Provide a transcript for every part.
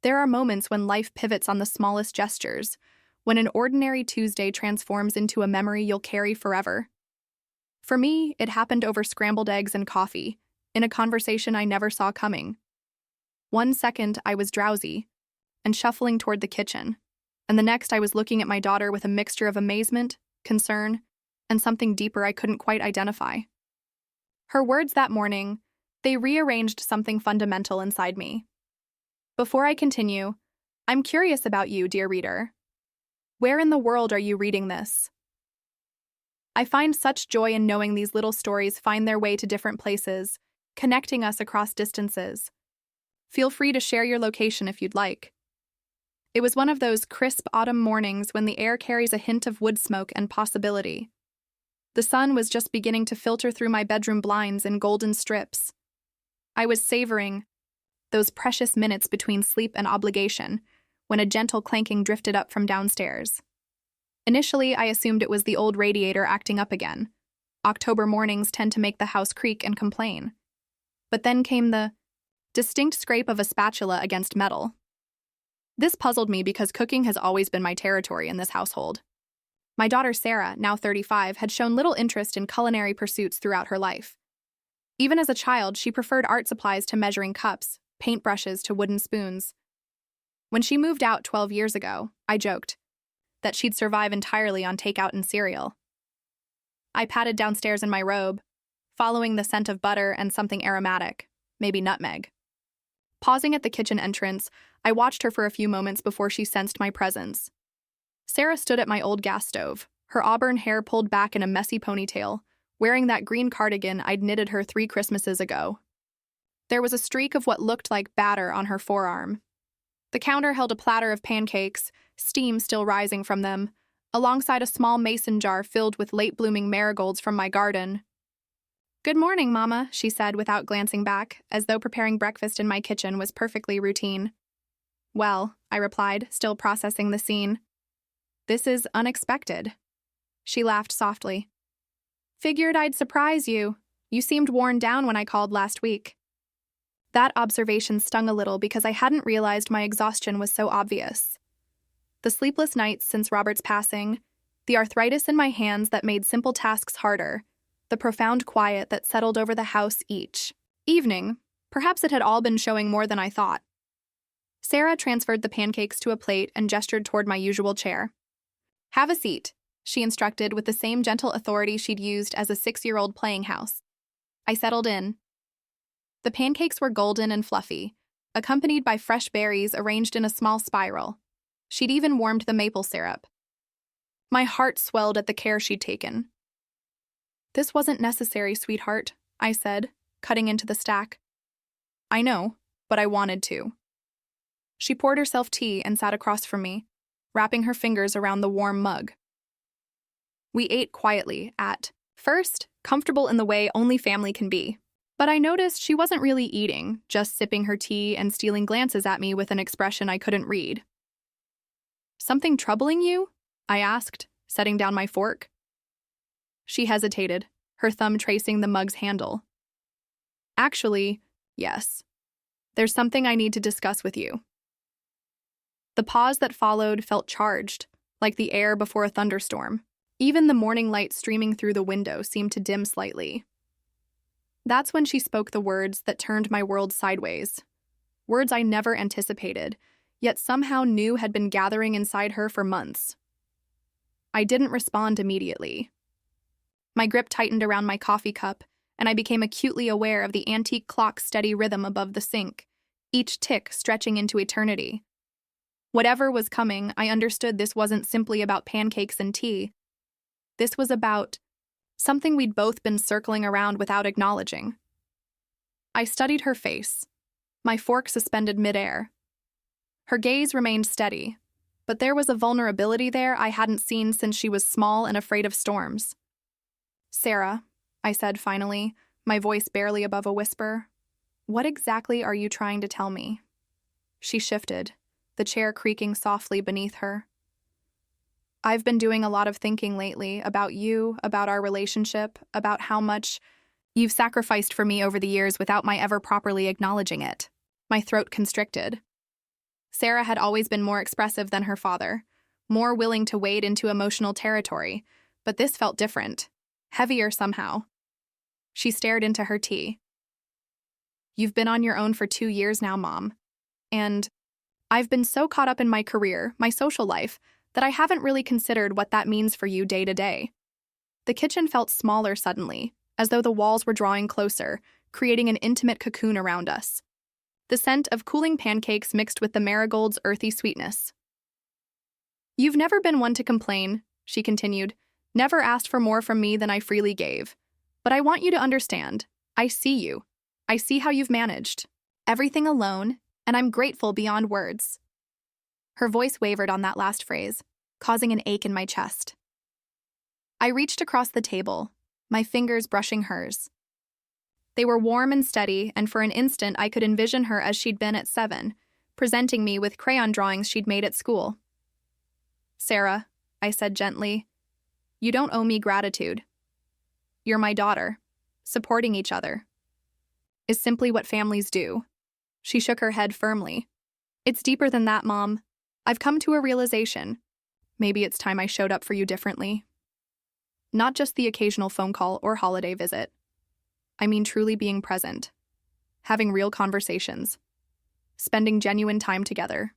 There are moments when life pivots on the smallest gestures, when an ordinary Tuesday transforms into a memory you'll carry forever. For me, it happened over scrambled eggs and coffee, in a conversation I never saw coming. One second, I was drowsy and shuffling toward the kitchen, and the next I was looking at my daughter with a mixture of amazement, concern, and something deeper I couldn't quite identify. Her words that morning, they rearranged something fundamental inside me. Before I continue, I'm curious about you, dear reader. Where in the world are you reading this? I find such joy in knowing these little stories find their way to different places, connecting us across distances. Feel free to share your location if you'd like. It was one of those crisp autumn mornings when the air carries a hint of wood smoke and possibility. The sun was just beginning to filter through my bedroom blinds in golden strips. I was savoring those precious minutes between sleep and obligation when a gentle clanking drifted up from downstairs. Initially, I assumed it was the old radiator acting up again. October mornings tend to make the house creak and complain. But then came the distinct scrape of a spatula against metal. This puzzled me because cooking has always been my territory in this household. My daughter Sarah, now 35, had shown little interest in culinary pursuits throughout her life. Even as a child, she preferred art supplies to measuring cups, paintbrushes to wooden spoons. When she moved out 12 years ago, I joked that she'd survive entirely on takeout and cereal. I padded downstairs in my robe, following the scent of butter and something aromatic, maybe nutmeg. Pausing at the kitchen entrance, I watched her for a few moments before she sensed my presence. Sarah stood at my old gas stove, her auburn hair pulled back in a messy ponytail, wearing that green cardigan I'd knitted her 3 Christmases ago. There was a streak of what looked like batter on her forearm. The counter held a platter of pancakes, steam still rising from them, alongside a small mason jar filled with late-blooming marigolds from my garden. "Good morning, Mama," she said without glancing back, as though preparing breakfast in my kitchen was perfectly routine. "Well," I replied, still processing the scene. "This is unexpected." She laughed softly. "Figured I'd surprise you. You seemed worn down when I called last week." That observation stung a little because I hadn't realized my exhaustion was so obvious. The sleepless nights since Robert's passing, the arthritis in my hands that made simple tasks harder, the profound quiet that settled over the house each evening, perhaps it had all been showing more than I thought. Sarah transferred the pancakes to a plate and gestured toward my usual chair. "Have a seat," she instructed with the same gentle authority she'd used as a 6-year-old playing house. I settled in. The pancakes were golden and fluffy, accompanied by fresh berries arranged in a small spiral. She'd even warmed the maple syrup. My heart swelled at the care she'd taken. "This wasn't necessary, sweetheart," I said, cutting into the stack. "I know, but I wanted to." She poured herself tea and sat across from me, wrapping her fingers around the warm mug. We ate quietly, at first, comfortable in the way only family can be. But I noticed she wasn't really eating, just sipping her tea and stealing glances at me with an expression I couldn't read. "Something troubling you?" I asked, setting down my fork. She hesitated, her thumb tracing the mug's handle. "Actually, yes. There's something I need to discuss with you." The pause that followed felt charged, like the air before a thunderstorm. Even the morning light streaming through the window seemed to dim slightly. That's when she spoke the words that turned my world sideways. Words I never anticipated, yet somehow knew had been gathering inside her for months. I didn't respond immediately. My grip tightened around my coffee cup, and I became acutely aware of the antique clock's steady rhythm above the sink, each tick stretching into eternity. Whatever was coming, I understood this wasn't simply about pancakes and tea. This was about something we'd both been circling around without acknowledging. I studied her face, my fork suspended midair. Her gaze remained steady, but there was a vulnerability there I hadn't seen since she was small and afraid of storms. "Sarah," I said finally, my voice barely above a whisper, "what exactly are you trying to tell me?" She shifted, the chair creaking softly beneath her. "I've been doing a lot of thinking lately about you, about our relationship, about how much you've sacrificed for me over the years without my ever properly acknowledging it." My throat constricted. Sarah had always been more expressive than her father, more willing to wade into emotional territory, but this felt different, heavier somehow. She stared into her tea. "You've been on your own for 2 years now, Mom. And I've been so caught up in my career, my social life, that I haven't really considered what that means for you day to day." The kitchen felt smaller suddenly, as though the walls were drawing closer, creating an intimate cocoon around us. The scent of cooling pancakes mixed with the marigold's earthy sweetness. "You've never been one to complain," she continued, "never asked for more from me than I freely gave. But I want you to understand. I see you. I see how you've managed. Everything alone, and I'm grateful beyond words." Her voice wavered on that last phrase, causing an ache in my chest. I reached across the table, my fingers brushing hers. They were warm and steady, and for an instant I could envision her as she'd been at 7, presenting me with crayon drawings she'd made at school. "Sarah," I said gently, "you don't owe me gratitude. You're my daughter. Supporting each other is simply what families do." She shook her head firmly. "It's deeper than that, Mom. I've come to a realization. Maybe it's time I showed up for you differently. Not just the occasional phone call or holiday visit. I mean truly being present, having real conversations, spending genuine time together.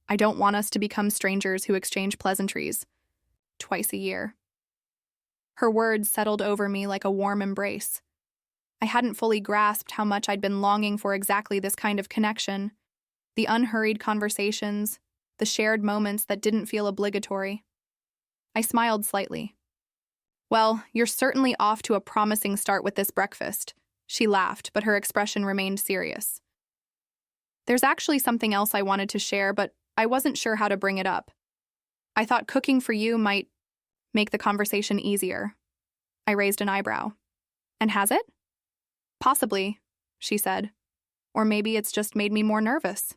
I don't want us to become strangers who exchange pleasantries twice a year." Her words settled over me like a warm embrace. I hadn't fully grasped how much I'd been longing for exactly this kind of connection. The unhurried conversations, the shared moments that didn't feel obligatory. I smiled slightly. "Well, you're certainly off to a promising start with this breakfast." She laughed, but her expression remained serious. "There's actually something else I wanted to share, but I wasn't sure how to bring it up. I thought cooking for you might make the conversation easier." I raised an eyebrow. "And has it?" "Possibly," she said. "Or maybe it's just made me more nervous."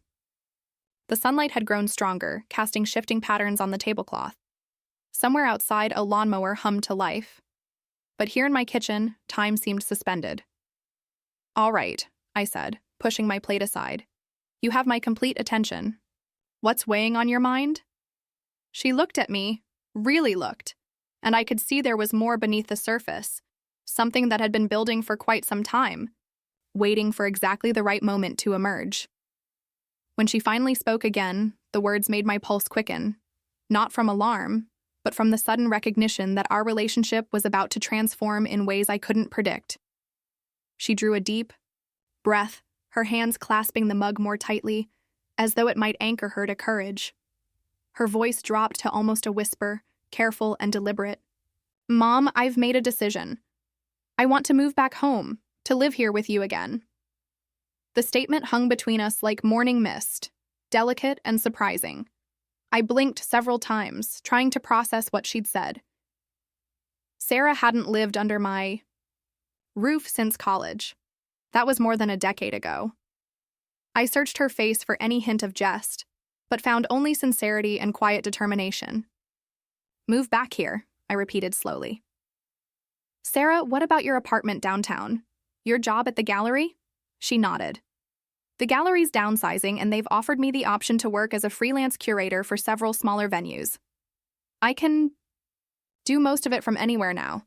The sunlight had grown stronger, casting shifting patterns on the tablecloth. Somewhere outside, a lawnmower hummed to life. But here in my kitchen, time seemed suspended. "All right," I said, pushing my plate aside. "You have my complete attention. What's weighing on your mind?" She looked at me, really looked, and I could see there was more beneath the surface, something that had been building for quite some time, waiting for exactly the right moment to emerge. When she finally spoke again, the words made my pulse quicken, not from alarm, but from the sudden recognition that our relationship was about to transform in ways I couldn't predict. She drew a deep breath, her hands clasping the mug more tightly, as though it might anchor her to courage. Her voice dropped to almost a whisper, careful and deliberate. "Mom, I've made a decision. I want to move back home, to live here with you again." The statement hung between us like morning mist, delicate and surprising. I blinked several times, trying to process what she'd said. Sarah hadn't lived under my roof since college. That was more than a decade ago. I searched her face for any hint of jest, but found only sincerity and quiet determination. "Move back here," I repeated slowly. "Sarah, what about your apartment downtown? Your job at the gallery?" She nodded. "The gallery's downsizing, and they've offered me the option to work as a freelance curator for several smaller venues. I can do most of it from anywhere now.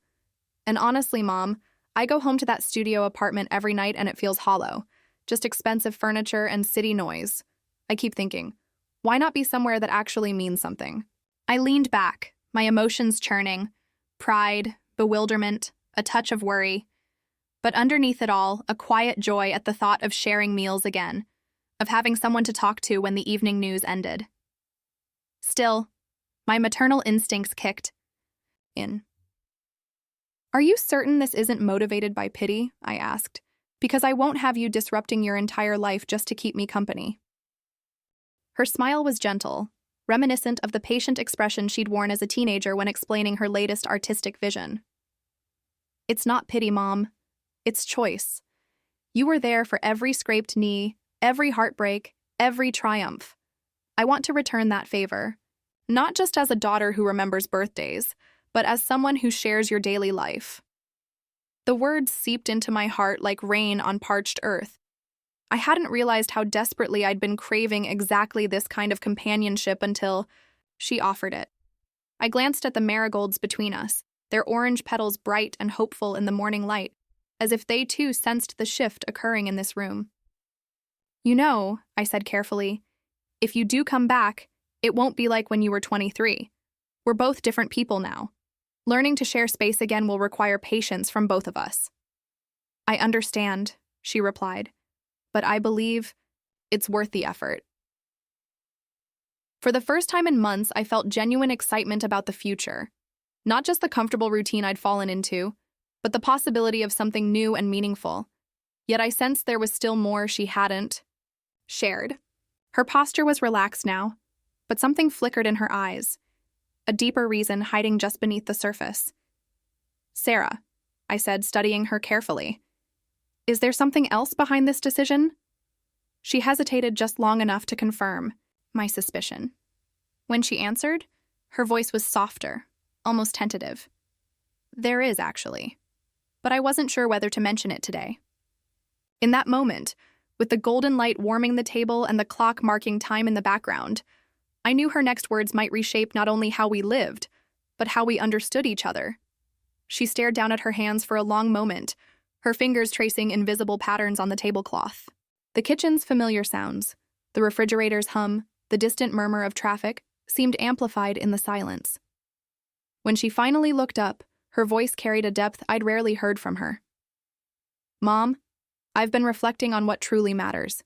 And honestly, Mom, I go home to that studio apartment every night and it feels hollow. Just expensive furniture and city noise. I keep thinking, why not be somewhere that actually means something?" I leaned back, my emotions churning. Pride, bewilderment, a touch of worry. But underneath it all, a quiet joy at the thought of sharing meals again, of having someone to talk to when the evening news ended. Still, my maternal instincts kicked in. "Are you certain this isn't motivated by pity?" I asked, "because I won't have you disrupting your entire life just to keep me company." Her smile was gentle, reminiscent of the patient expression she'd worn as a teenager when explaining her latest artistic vision. "It's not pity, Mom. It's choice. You were there for every scraped knee, every heartbreak, every triumph. I want to return that favor, not just as a daughter who remembers birthdays, but as someone who shares your daily life." The words seeped into my heart like rain on parched earth. I hadn't realized how desperately I'd been craving exactly this kind of companionship until she offered it. I glanced at the marigolds between us, their orange petals bright and hopeful in the morning light, as if they too sensed the shift occurring in this room. "You know," I said carefully, "if you do come back, it won't be like when you were 23. We're both different people now. Learning to share space again will require patience from both of us." "I understand," she replied, "but I believe it's worth the effort." For the first time in months, I felt genuine excitement about the future. Not just the comfortable routine I'd fallen into, but the possibility of something new and meaningful. Yet I sensed there was still more she hadn't shared. Her posture was relaxed now, but something flickered in her eyes, a deeper reason hiding just beneath the surface. "Sarah," I said, studying her carefully, "is there something else behind this decision?" She hesitated just long enough to confirm my suspicion. When she answered, her voice was softer, almost tentative. "There is, actually, but I wasn't sure whether to mention it today." In that moment, with the golden light warming the table and the clock marking time in the background, I knew her next words might reshape not only how we lived, but how we understood each other. She stared down at her hands for a long moment, her fingers tracing invisible patterns on the tablecloth. The kitchen's familiar sounds, the refrigerator's hum, the distant murmur of traffic, seemed amplified in the silence. When she finally looked up, her voice carried a depth I'd rarely heard from her. "Mom, I've been reflecting on what truly matters.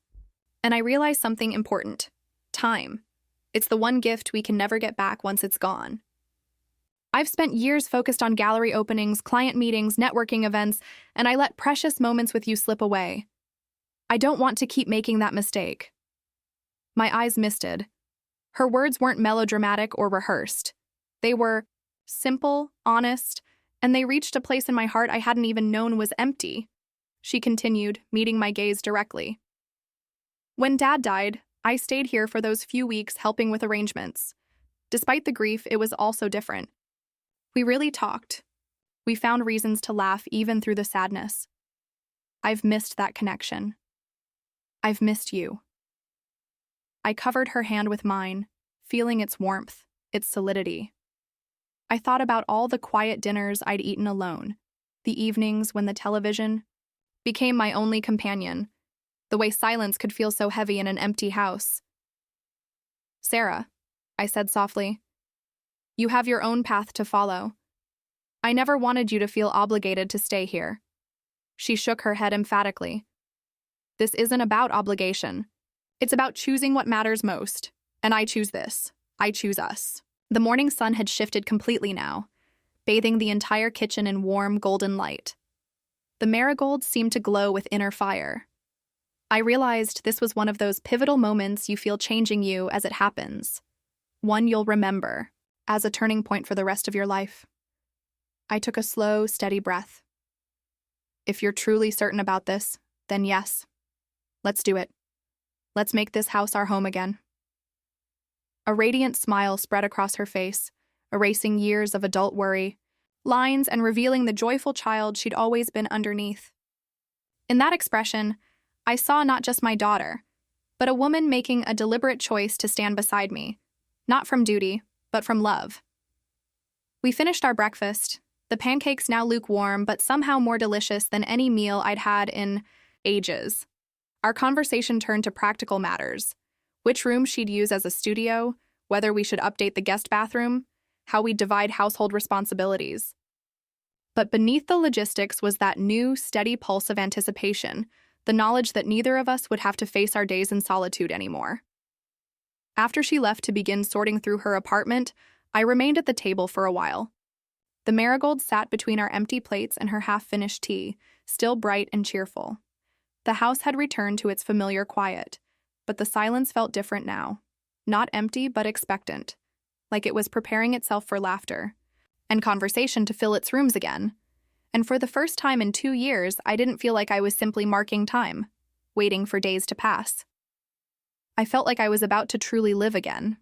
And I realized something important. Time. It's the one gift we can never get back once it's gone. I've spent years focused on gallery openings, client meetings, networking events, and I let precious moments with you slip away. I don't want to keep making that mistake." My eyes misted. Her words weren't melodramatic or rehearsed. They were simple, honest, and they reached a place in my heart I hadn't even known was empty. She continued, meeting my gaze directly. "When Dad died, I stayed here for those few weeks helping with arrangements. Despite the grief, it was also different. We really talked. We found reasons to laugh even through the sadness. I've missed that connection. I've missed you." I covered her hand with mine, feeling its warmth, its solidity. I thought about all the quiet dinners I'd eaten alone, the evenings when the television became my only companion, the way silence could feel so heavy in an empty house. "Sarah," I said softly, "you have your own path to follow. I never wanted you to feel obligated to stay here." She shook her head emphatically. "This isn't about obligation. It's about choosing what matters most, and I choose this. I choose us." The morning sun had shifted completely now, bathing the entire kitchen in warm, golden light. The marigolds seemed to glow with inner fire. I realized this was one of those pivotal moments you feel changing you as it happens, one you'll remember as a turning point for the rest of your life. I took a slow, steady breath. "If you're truly certain about this, then yes. Let's do it. Let's make this house our home again." A radiant smile spread across her face, erasing years of adult worry, lines and revealing the joyful child she'd always been underneath. In that expression, I saw not just my daughter, but a woman making a deliberate choice to stand beside me, not from duty, but from love. We finished our breakfast, the pancakes now lukewarm but somehow more delicious than any meal I'd had in ages. Our conversation turned to practical matters: which room she'd use as a studio, whether we should update the guest bathroom, how we'd divide household responsibilities. But beneath the logistics was that new, steady pulse of anticipation, the knowledge that neither of us would have to face our days in solitude anymore. After she left to begin sorting through her apartment, I remained at the table for a while. The marigolds sat between our empty plates and her half-finished tea, still bright and cheerful. The house had returned to its familiar quiet, but the silence felt different now. Not empty, but expectant, like it was preparing itself for laughter and conversation to fill its rooms again. And for the first time in 2 years, I didn't feel like I was simply marking time, waiting for days to pass. I felt like I was about to truly live again,